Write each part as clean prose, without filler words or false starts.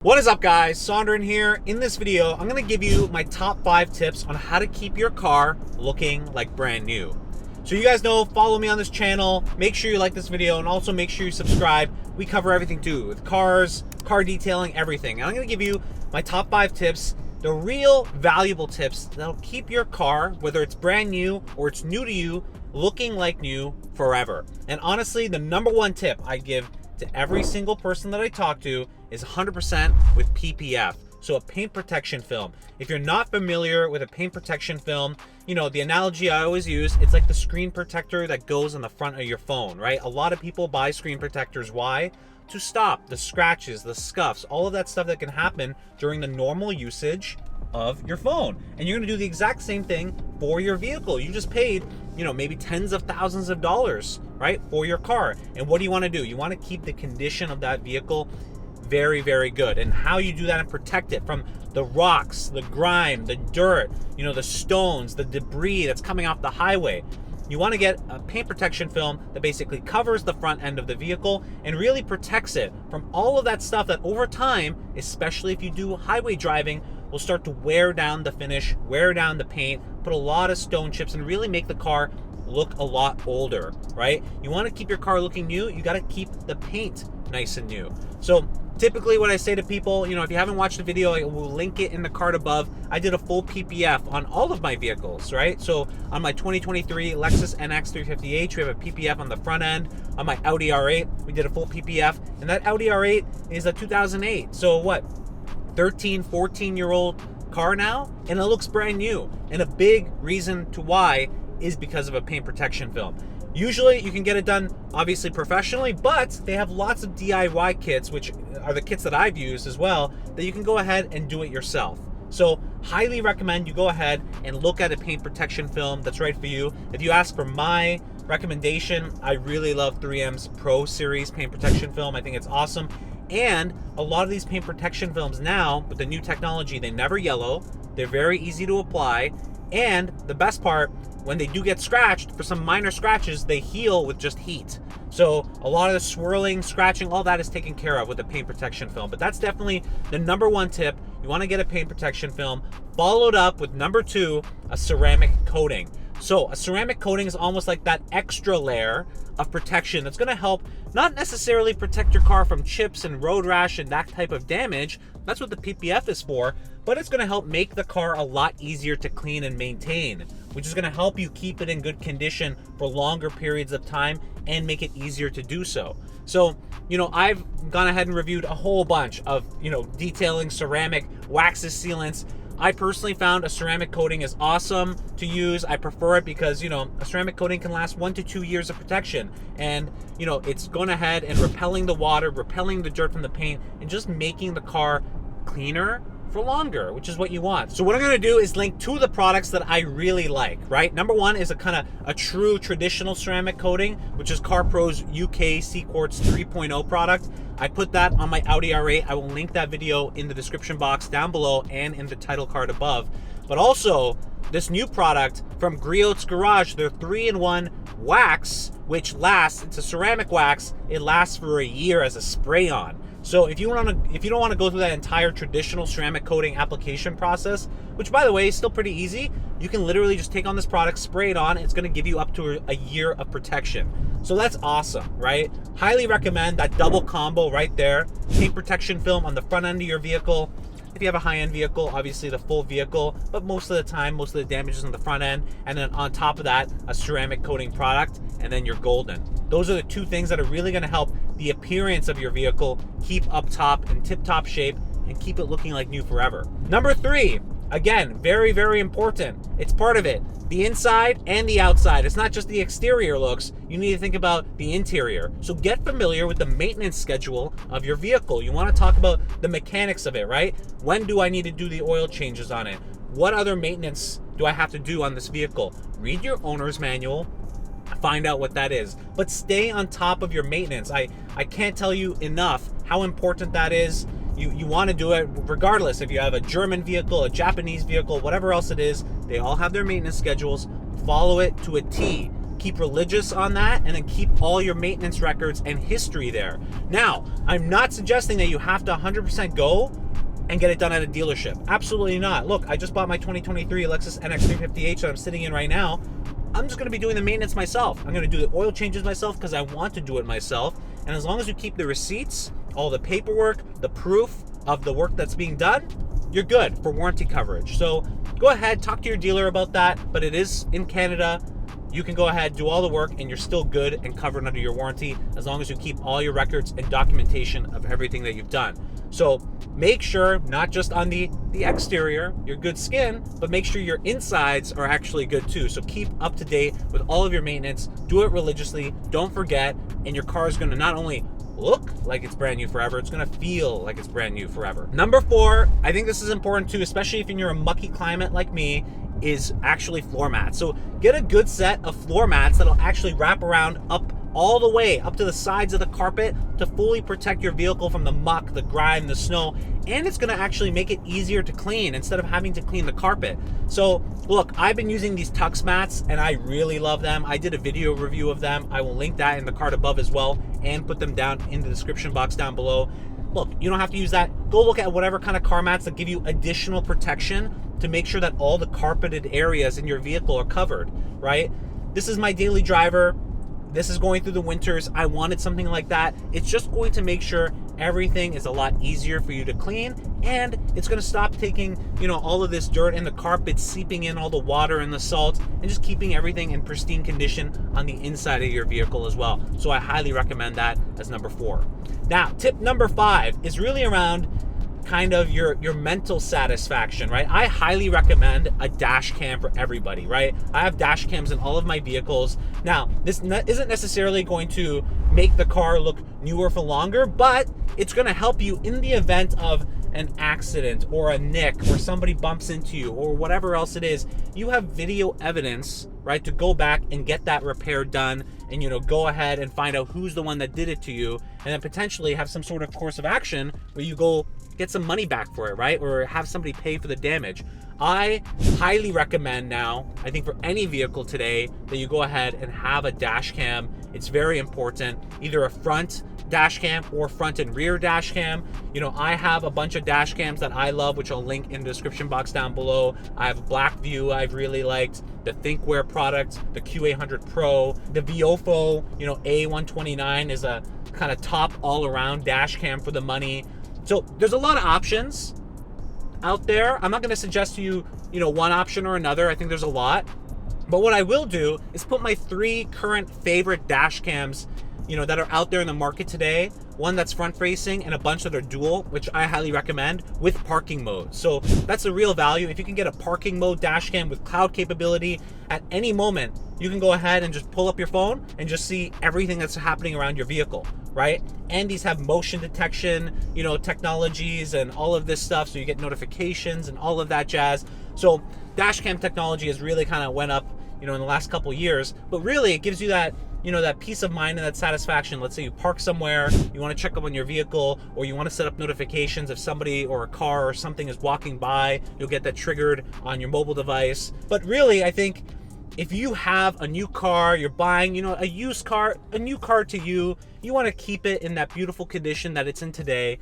What is up, guys? Sonduren here. In this video, I'm going to give you my top 5 tips on how to keep your car looking like brand new. So you guys know, follow me on this channel, make sure you like this video, and also make sure you subscribe. We cover everything too, with cars, car detailing, everything. And I'm going to give you my top 5 tips, the real valuable tips that'll keep your car, whether it's brand new or it's new to you, looking like new forever. And honestly, the number one tip I give to every single person that I talk to is 100% with PPF. So a paint protection film. If you're not familiar with a paint protection film, you know, the analogy I always use, it's like the screen protector that goes on the front of your phone, right? A lot of people buy screen protectors. Why? To stop the scratches, the scuffs, all of that stuff that can happen during the normal usage of your phone. And you're gonna do the exact same thing for your vehicle. You just paid, you know, maybe tens of thousands of dollars, right, for your car. And what do you wanna do? You wanna keep the condition of that vehicle very, very good. And how you do that and protect it from the rocks, the grime, the dirt, you know, the stones, the debris that's coming off the highway. You want to get a paint protection film that basically covers the front end of the vehicle and really protects it from all of that stuff that over time, especially if you do highway driving, will start to wear down the finish, wear down the paint, put a lot of stone chips, and really make the car look a lot older, right? You want to keep your car looking new, you got to keep the paint nice and new. So typically what I say to people, you know, if you haven't watched the video, I will link it in the card above. I did a full PPF on all of my vehicles, right? So on my 2023 Lexus NX 350H, we have a PPF on the front end. On my Audi R8, we did a full PPF. And that Audi R8 is a 2008. So what, 13, 14-year-old car now? And it looks brand new. And a big reason to why is because of a paint protection film. Usually you can get it done obviously professionally, but they have lots of DIY kits, which are the kits that I've used as well, that you can go ahead and do it yourself. So highly recommend you go ahead and look at a paint protection film that's right for you. If you ask for my recommendation, I really love 3M's Pro Series paint protection film. I think it's awesome. And a lot of these paint protection films now, with the new technology, they never yellow. They're very easy to apply. And the best part, when they do get scratched, for some minor scratches, they heal with just heat. So a lot of the swirling, scratching, all that is taken care of with the paint protection film. But that's definitely the number one tip. You want to get a paint protection film, followed up with number 2, a ceramic coating. So a ceramic coating is almost like that extra layer of protection that's going to help not necessarily protect your car from chips and road rash and that type of damage. That's what the PPF is for, but it's going to help make the car a lot easier to clean and maintain, which is going to help you keep it in good condition for longer periods of time and make it easier to do so. So, you know, I've gone ahead and reviewed a whole bunch of, you know, detailing ceramic waxes, sealants. I personally found a ceramic coating is awesome to use. I prefer it because, you know, a ceramic coating can last 1 to 2 years of protection. And, you know, it's going ahead and repelling the water, repelling the dirt from the paint, and just making the car cleaner for longer, which is what you want. So what I'm gonna do is link 2 of the products that I really like, right? Number 1 is a kind of a true traditional ceramic coating, which is CarPro's UK CQuartz 3.0 product. I put that on my Audi R8. I will link that video in the description box down below and in the title card above. But also, this new product from Griot's Garage, their 3-in-1 wax, which lasts, it's a ceramic wax, it lasts for a year as a spray-on. So if you don't want to go through that entire traditional ceramic coating application process, which by the way is still pretty easy, you can literally just take on this product, spray it on, it's going to give you up to a year of protection. So that's awesome, right? Highly recommend that double combo right there. Paint protection film on the front end of your vehicle. If you have a high-end vehicle, obviously the full vehicle, but most of the time, most of the damage is on the front end. And then on top of that, a ceramic coating product, and then you're golden. Those are the 2 things that are really going to help the appearance of your vehicle keep up top in tip-top shape and keep it looking like new forever. Number 3, again, very, very important. It's part of it. The inside and the outside. It's not just the exterior looks. You need to think about the interior. So get familiar with the maintenance schedule of your vehicle. You want to talk about the mechanics of it, right? When do I need to do the oil changes on it? What other maintenance do I have to do on this vehicle? Read your owner's manual. Find out what that is. But stay on top of your maintenance. I can't tell you enough how important that is. You want to do it regardless if you have a German vehicle, a Japanese vehicle, whatever else it is. They all have their maintenance schedules. Follow it to a T. keep religious on that, and then keep all your maintenance records and history there. Now, I'm not suggesting that you have to 100% go and get it done at a dealership. Absolutely not. Look, I just bought my 2023 Lexus NX350H that I'm sitting in right now. I'm just gonna be doing the maintenance myself. I'm gonna do the oil changes myself because I want to do it myself. And as long as you keep the receipts, all the paperwork, the proof of the work that's being done, you're good for warranty coverage. So go ahead, talk to your dealer about that, but it is in Canada. You can go ahead, do all the work, and you're still good and covered under your warranty as long as you keep all your records and documentation of everything that you've done. So make sure, not just on the exterior, your good skin, but make sure your insides are actually good too. So keep up to date with all of your maintenance, do it religiously, don't forget, and your car is gonna not only look like it's brand new forever, it's gonna feel like it's brand new forever. Number 4, I think this is important too, especially if you're in a mucky climate like me, is actually floor mats. So get a good set of floor mats that'll actually wrap around up all the way up to the sides of the carpet to fully protect your vehicle from the muck, the grime, the snow, and it's gonna actually make it easier to clean instead of having to clean the carpet. So look, I've been using these TUXMats and I really love them. I did a video review of them. I will link that in the card above as well and put them down in the description box down below. Look, you don't have to use that. Go look at whatever kind of car mats that give you additional protection to make sure that all the carpeted areas in your vehicle are covered, right? This is my daily driver. This is going through the winters. I wanted something like that. It's just going to make sure everything is a lot easier for you to clean, and it's going to stop taking, all of this dirt and the carpet seeping in all the water and the salt, and just keeping everything in pristine condition on the inside of your vehicle as well. So I highly recommend that as number 4. Now, tip number 5 is really around kind of your mental satisfaction, right? I highly recommend a dash cam for everybody, right? I have dash cams in all of my vehicles. Now, this isn't necessarily going to make the car look newer for longer, but it's going to help you in the event of an accident or a nick or somebody bumps into you or whatever else it is. You have video evidence, right, to go back and get that repair done and, go ahead and find out who's the one that did it to you, and then potentially have some sort of course of action where you go get some money back for it, right? Or have somebody pay for the damage. I highly recommend now, I think for any vehicle today, that you go ahead and have a dash cam. It's very important, either a front dash cam or front and rear dash cam. I have a bunch of dash cams that I love, which I'll link in the description box down below. I have BlackVue I've really liked, the ThinkWare product, the Q800 Pro, the VIOFO, A129 is a kind of top all-around dash cam for the money. So there's a lot of options out there. I'm not going to suggest to you, one option or another. I think there's a lot. But what I will do is put my 3 current favorite dash cams, that are out there in the market today. One that's front facing and a bunch that are dual, which I highly recommend, with parking mode. So that's a real value. If you can get a parking mode dash cam with cloud capability, at any moment, you can go ahead and just pull up your phone and just see everything that's happening around your vehicle, right? And these have motion detection, technologies and all of this stuff. So you get notifications and all of that jazz. So dash cam technology has really kind of went up, in the last couple years, but really it gives you that, that peace of mind and that satisfaction. Let's say you park somewhere, you want to check up on your vehicle, or you want to set up notifications if somebody or a car or something is walking by, you'll get that triggered on your mobile device. But really, I think if you have a new car, you're buying, a used car, a new car to you, you want to keep it in that beautiful condition that it's in today,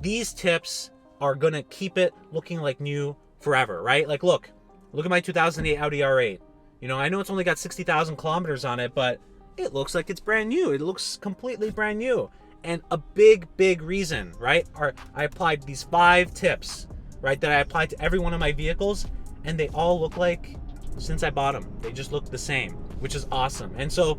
these tips are going to keep it looking like new forever, right? Like, look at my 2008 Audi R8. I know it's only got 60,000 kilometers on it, but it looks like it's brand new. It looks completely brand new. And a big reason, right, I applied these 5 tips, right, that I applied to every one of my vehicles, and they all look like, since I bought them, they just look the same, which is awesome. And so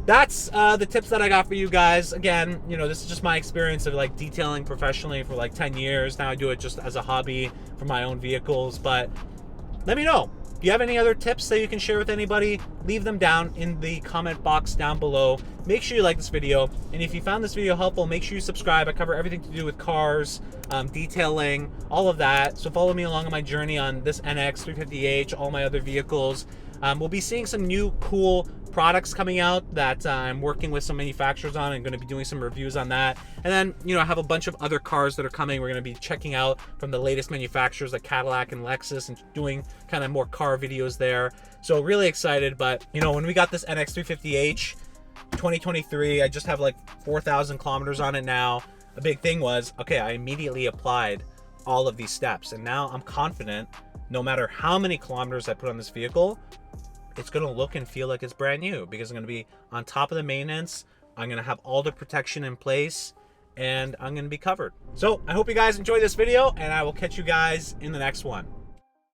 that's the tips that I got for you guys. Again, this is just my experience of like detailing professionally for like 10 years. Now I do it just as a hobby for my own vehicles. But let me know. If you have any other tips that you can share with anybody, leave them down in the comment box down below. Make sure you like this video. And if you found this video helpful, make sure you subscribe. I cover everything to do with cars, detailing, all of that. So follow me along on my journey on this NX350H, all my other vehicles. We'll be seeing some new cool products coming out that I'm working with some manufacturers on. I'm going to be doing some reviews on that. And then, you know, I have a bunch of other cars that are coming. We're going to be checking out from the latest manufacturers like Cadillac and Lexus and doing kind of more car videos there. So really excited. But, you know, when we got this NX350H 2023, I just have like 4,000 kilometers on it now. A big thing was, okay, I immediately applied all of these steps. And now I'm confident no matter how many kilometers I put on this vehicle, it's gonna look and feel like it's brand new because I'm gonna be on top of the maintenance. I'm gonna have all the protection in place and I'm gonna be covered. So I hope you guys enjoyed this video and I will catch you guys in the next one.